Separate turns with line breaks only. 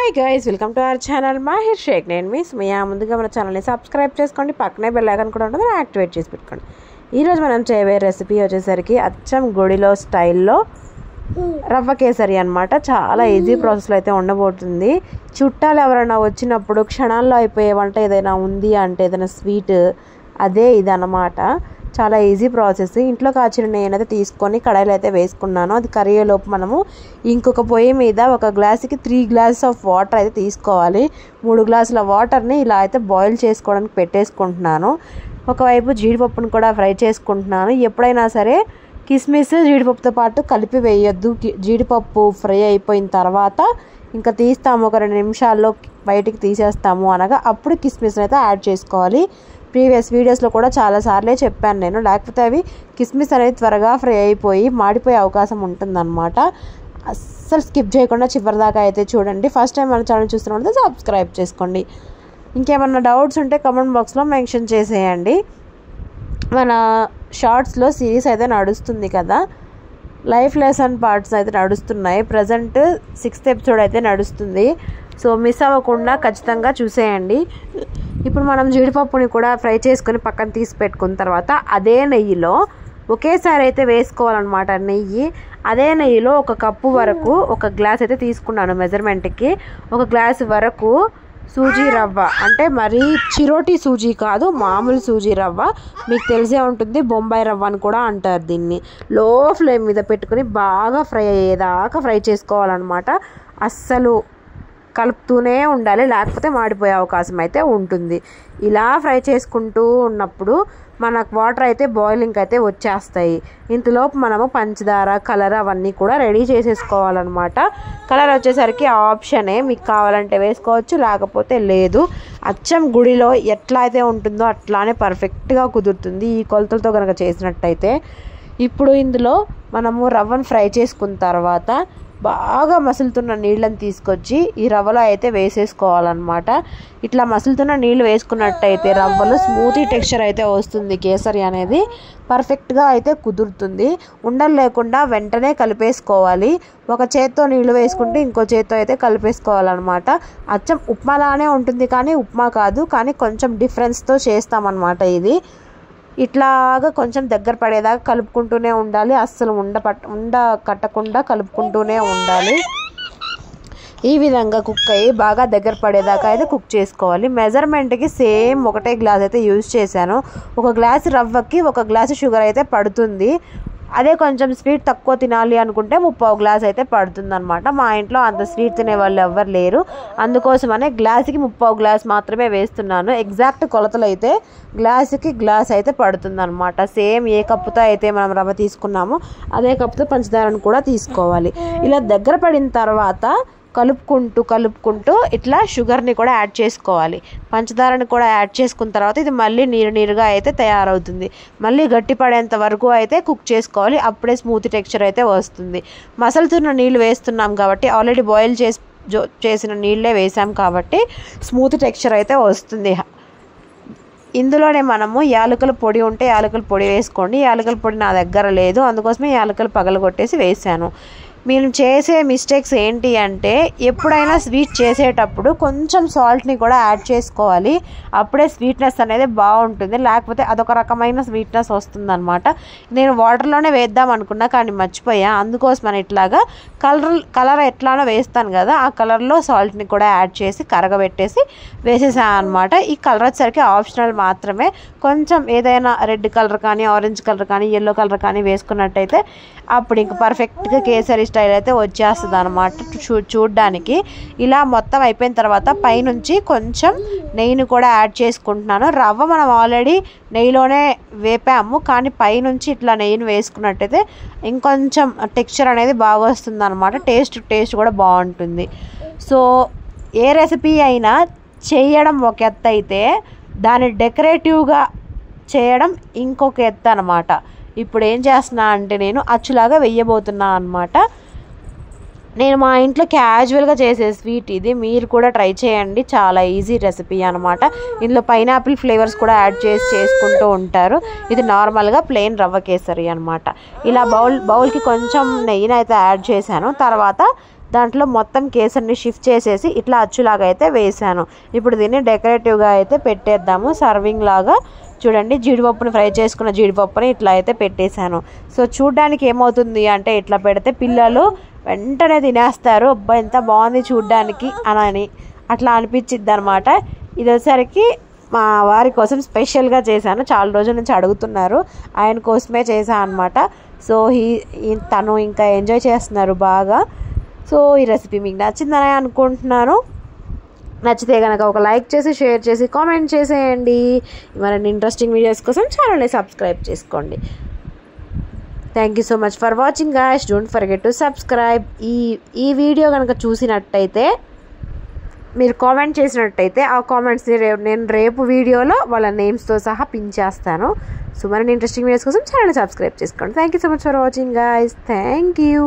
Hi guys, welcome to our channel Mahir Shaikh. నేను మీ Sumayya. ముందుగా మన ఛానల్ని సబ్స్క్రైబ్ చేసుకోండి, పక్కనే బెల్ ఐకాన్ కూడా ఉంటుంది, యాక్టివేట్ చేసి పెట్టుకోండి. ఈరోజు మనం చేయబోయే రెసిపీ వచ్చేసరికి అచ్చం గుడిలో స్టైల్లో రవ్వ కేసరి అనమాట. చాలా ఈజీ ప్రాసెస్లో అయితే ఉండబోతుంది. చుట్టాలు ఎవరైనా వచ్చినప్పుడు క్షణాల్లో అయిపోయే వంట ఏదైనా ఉంది అంటే ఏదైనా స్వీట్, అదే ఇదన్నమాట. చాలా ఈజీ ప్రాసెస్. ఇంట్లో కాచిన నేనైతే తీసుకొని కడాయిలో అయితే వేసుకున్నాను. అది కరిగేలోపు మనము ఇంకొక పొయ్యి మీద ఒక గ్లాసుకి 3 గ్లాసెస్ ఆఫ్ వాటర్ అయితే తీసుకోవాలి. 3 గ్లాసుల వాటర్ని ఇలా అయితే బాయిల్ చేసుకోవడానికి పెట్టేసుకుంటున్నాను. ఒకవైపు జీడిపప్పును కూడా ఫ్రై చేసుకుంటున్నాను. ఎప్పుడైనా సరే కిస్మిస్ జీడిపప్పుతో పాటు కలిపి వేయొద్దు. జీడిపప్పు ఫ్రై అయిపోయిన తర్వాత ఇంకా తీస్తాము, ఒక 2 నిమిషాల్లో బయటికి తీసేస్తాము అనగా అప్పుడు కిస్మిస్ని అయితే యాడ్ చేసుకోవాలి. ప్రీవియస్ వీడియోస్లో కూడా చాలాసార్లే చెప్పాను నేను. లేకపోతే అవి కిస్మిస్ అనేది త్వరగా ఫ్రై అయిపోయి మాడిపోయే అవకాశం ఉంటుందన్నమాట. అస్సలు స్కిప్ చేయకుండా చివరిదాకా అయితే చూడండి. ఫస్ట్ టైం మన ఛానల్ చూస్తున్నట్లయితే సబ్స్క్రైబ్ చేసుకోండి. ఇంకేమన్నా డౌట్స్ ఉంటే కామెంట్ బాక్స్లో మెన్షన్ చేసేయండి. మన షార్ట్స్లో సిరీస్ అయితే నడుస్తుంది కదా, లైఫ్ లెసన్ పార్ట్స్ అయితే నడుస్తున్నాయి. ప్రజెంట్ 6th ఎపిసోడ్ అయితే నడుస్తుంది. సో మిస్ అవ్వకుండా ఖచ్చితంగా చూసేయండి. ఇప్పుడు మనం జీడిపప్పుని కూడా ఫ్రై చేసుకొని పక్కన తీసి పెట్టుకున్న తర్వాత అదే నెయ్యిలో ఒకేసారి అయితే వేసుకోవాలన్నమాట. నెయ్యి అదే నెయ్యిలో 1 కప్పు వరకు, 1 గ్లాస్ అయితే తీసుకున్నాను మెజర్మెంట్కి. 1 గ్లాస్ వరకు సూజీ రవ్వ, అంటే మరీ చిరోటి సూజీ కాదు, మామూలు సూజీ రవ్వ. మీకు తెలిసే ఉంటుంది, బొంబాయి రవ్వ అని కూడా అంటారు దీన్ని. లో ఫ్లేమ్ మీద పెట్టుకుని బాగా ఫ్రై అయ్యేదాకా ఫ్రై చేసుకోవాలన్నమాట. అస్సలు కలుపుతూనే ఉండాలి, లేకపోతే మాడిపోయే అవకాశం అయితే ఉంటుంది. ఇలా ఫ్రై చేసుకుంటూ ఉన్నప్పుడు మనకు వాటర్ అయితే బాయిలింగ్ అయితే వచ్చేస్తాయి. ఇంతలోపు మనము పంచదార, కలర్ అవన్నీ కూడా రెడీ చేసేసుకోవాలన్నమాట. కలర్ వచ్చేసరికి ఆప్షనే, మీకు కావాలంటే వేసుకోవచ్చు, లేకపోతే లేదు. అచ్చం గుడిలో ఎట్లా అయితే ఉంటుందో అట్లానే పర్ఫెక్ట్గా కుదురుతుంది ఈ కొలతలతో కనుక చేసినట్టయితే. ఇప్పుడు ఇందులో మనము రవ్వను ఫ్రై చేసుకున్న తర్వాత బాగా మసులుతున్న నీళ్ళని తీసుకొచ్చి ఈ రవ్వలో అయితే వేసేసుకోవాలన్నమాట. ఇట్లా మసులుతున్న నీళ్ళు వేసుకున్నట్టయితే రవ్వలో స్మూతీ టెక్స్చర్ అయితే వస్తుంది. కేసరి అనేది పర్ఫెక్ట్గా అయితే కుదురుతుంది. ఉండలు లేకుండా వెంటనే కలిపేసుకోవాలి. ఒక చేత్తో నీళ్ళు వేసుకుంటే ఇంకో చేత్తో అయితే కలిపేసుకోవాలన్నమాట. అచ్చం ఉప్మాలానే ఉంటుంది, కానీ ఉప్మా కాదు, కానీ కొంచెం డిఫరెన్స్తో చేస్తామన్నమాట. ఇది ఇట్లాగా కొంచెం దగ్గర పడేదాకా కలుపుకుంటూనే ఉండాలి. అస్సలు ఉండ కట్టకుండా కలుపుకుంటూనే ఉండాలి. ఈ విధంగా కుక్ అయ్యి బాగా దగ్గర పడేదాకా అయితే కుక్ చేసుకోవాలి. మెజర్మెంట్కి సేమ్ 1 గ్లాస్ అయితే యూజ్ చేశాను. 1 గ్లాసు రవ్వకి 1 గ్లాసు షుగర్ అయితే పడుతుంది. అదే కొంచెం స్వీట్ తక్కువ తినాలి అనుకుంటే 3/4 గ్లాస్ అయితే పడుతుంది అనమాట. మా ఇంట్లో అంత స్వీట్ తినే వాళ్ళు ఎవ్వరు లేరు, అందుకోసమనే గ్లాసుకి 3/4 గ్లాస్ మాత్రమే వేస్తున్నాను. ఎగ్జాక్ట్ కొలతలు అయితే గ్లాసుకి గ్లాస్ అయితే పడుతుంది అనమాట. సేమ్ ఏ కప్పుతో అయితే మనం రవ్వ తీసుకున్నామో అదే కప్పుతో పంచదారను కూడా తీసుకోవాలి. ఇలా దగ్గర పడిన తర్వాత కలుపుకుంటూ ఇట్లా షుగర్ని కూడా యాడ్ చేసుకోవాలి. పంచదారని కూడా యాడ్ చేసుకున్న తర్వాత ఇది మళ్ళీ నీరుగా అయితే తయారవుతుంది. మళ్ళీ గట్టి పడేంత వరకు అయితే కుక్ చేసుకోవాలి. అప్పుడే స్మూత్ టెక్స్చర్ అయితే వస్తుంది. మసలుతున్న నీళ్ళు వేస్తున్నాం కాబట్టి, ఆల్రెడీ బాయిల్ చేసిన నీళ్ళే వేసాం కాబట్టి స్మూత్ టెక్స్చర్ అయితే వస్తుంది. ఇందులోనే మనము యాలకుల పొడి ఉంటే యాలకుల పొడి వేసుకోండి. యాలకుల పొడి నా దగ్గర లేదు, అందుకోసమే యాలకులు పగలగొట్టేసి వేసాను. మేము చేసే మిస్టేక్స్ ఏంటి అంటే, ఎప్పుడైనా స్వీట్ చేసేటప్పుడు కొంచెం సాల్ట్ని కూడా యాడ్ చేసుకోవాలి. అప్పుడే స్వీట్నెస్ అనేది బాగుంటుంది, లేకపోతే అదొక రకమైన స్వీట్నెస్ వస్తుందన్నమాట. నేను వాటర్లోనే వేద్దాం అనుకున్నా, కానీ మర్చిపోయా. అందుకోసమని ఇట్లాగా కలర్ ఎట్లానో వేస్తాను కదా, ఆ కలర్లో సాల్ట్ని కూడా యాడ్ చేసి కరగబెట్టేసి వేసేసాను అనమాట. ఈ కలర్ వచ్చేసరికి ఆప్షనల్ మాత్రమే. కొంచెం ఏదైనా రెడ్ కలర్ కానీ, ఆరెంజ్ కలర్ కానీ, ఎల్లో కలర్ కానీ వేసుకున్నట్టయితే అప్పుడు ఇంక పర్ఫెక్ట్గా కేసరి స్టైల్ అయితే వచ్చేస్తుంది అనమాట చూడ్డానికి. ఇలా మొత్తం అయిపోయిన తర్వాత పైనుంచి కొంచెం నెయ్యిని కూడా యాడ్ చేసుకుంటున్నాను. రవ్వ మనం ఆల్రెడీ నెయ్యిలోనే వేపాము, కానీ పైనుంచి ఇట్లా నెయ్యిని వేసుకున్నట్టయితే ఇంకొంచెం టెక్స్చర్ అనేది బాగా వస్తుంది అనమాట. టేస్ట్ కూడా బాగుంటుంది. సో ఏ రెసిపీ అయినా చేయడం ఒక ఎత్తు అయితే, దాన్ని డెకరేటివ్గా చేయడం ఇంకొక ఎత్తు అనమాట. ఇప్పుడు ఏం చేస్తున్నా అంటే, నేను అచ్చులాగా వెయ్యబోతున్నా అనమాట. నేను మా ఇంట్లో క్యాజువల్గా చేసే స్వీట్ ఇది. మీరు కూడా ట్రై చేయండి, చాలా ఈజీ రెసిపీ అనమాట. ఇందులో పైనాపిల్ ఫ్లేవర్స్ కూడా యాడ్ చేసుకుంటూ ఉంటారు. ఇది నార్మల్గా ప్లెయిన్ రవ్వ కేసరి అనమాట. ఇలా బౌల్కి కొంచెం నెయ్యిని అయితే యాడ్ చేశాను. తర్వాత దాంట్లో మొత్తం కేసరిని షిఫ్ట్ చేసేసి ఇట్లా అచ్చులాగా అయితే వేసాను. ఇప్పుడు దీన్ని డెకరేటివ్గా అయితే పెట్టేద్దాము సర్వింగ్ లాగా. చూడండి, జీడిపప్పుని ఫ్రై చేసుకున్న జీడిపప్పుని ఇట్లా అయితే పెట్టేశాను. సో చూడ్డానికి ఏమవుతుంది అంటే ఇట్లా పెడితే పిల్లలు వెంటనే తినేస్తారు. అబ్బా ఎంత బాగుంది చూడ్డానికి అని అట్లా అనిపించిద్ది అనమాట. ఇది వచ్చేసరికి మా వారి కోసం స్పెషల్గా చేశాను. చాలా రోజుల నుంచి అడుగుతున్నారు, ఆయన కోసమే చేశాను అనమాట. సో తను ఇంకా ఎంజాయ్ చేస్తున్నారు బాగా. సో ఈ రెసిపీ మీకు నచ్చిందని అనుకుంటున్నాను. నచ్చితే కనుక ఒక లైక్ చేసి, షేర్ చేసి, కామెంట్ చేసేయండి. మరిన్ని ఇంట్రెస్టింగ్ వీడియోస్ కోసం ఛానల్ని సబ్స్క్రైబ్ చేసుకోండి. Thank you so much for watching guys. Don't forget to subscribe. ఈ వీడియో కనుక చూసినట్టయితే, మీరు కామెంట్ చేసినట్టయితే ఆ కామెంట్స్ని నేను రేపు వీడియోలో వాళ్ళ నేమ్స్తో సహా పిన్ చేస్తాను. సో మరిన్ని ఇంట్రెస్టింగ్ వీడియోస్ కోసం ఛానల్ని సబ్స్క్రైబ్ చేసుకోండి. Thank you so much for watching guys. Thank you.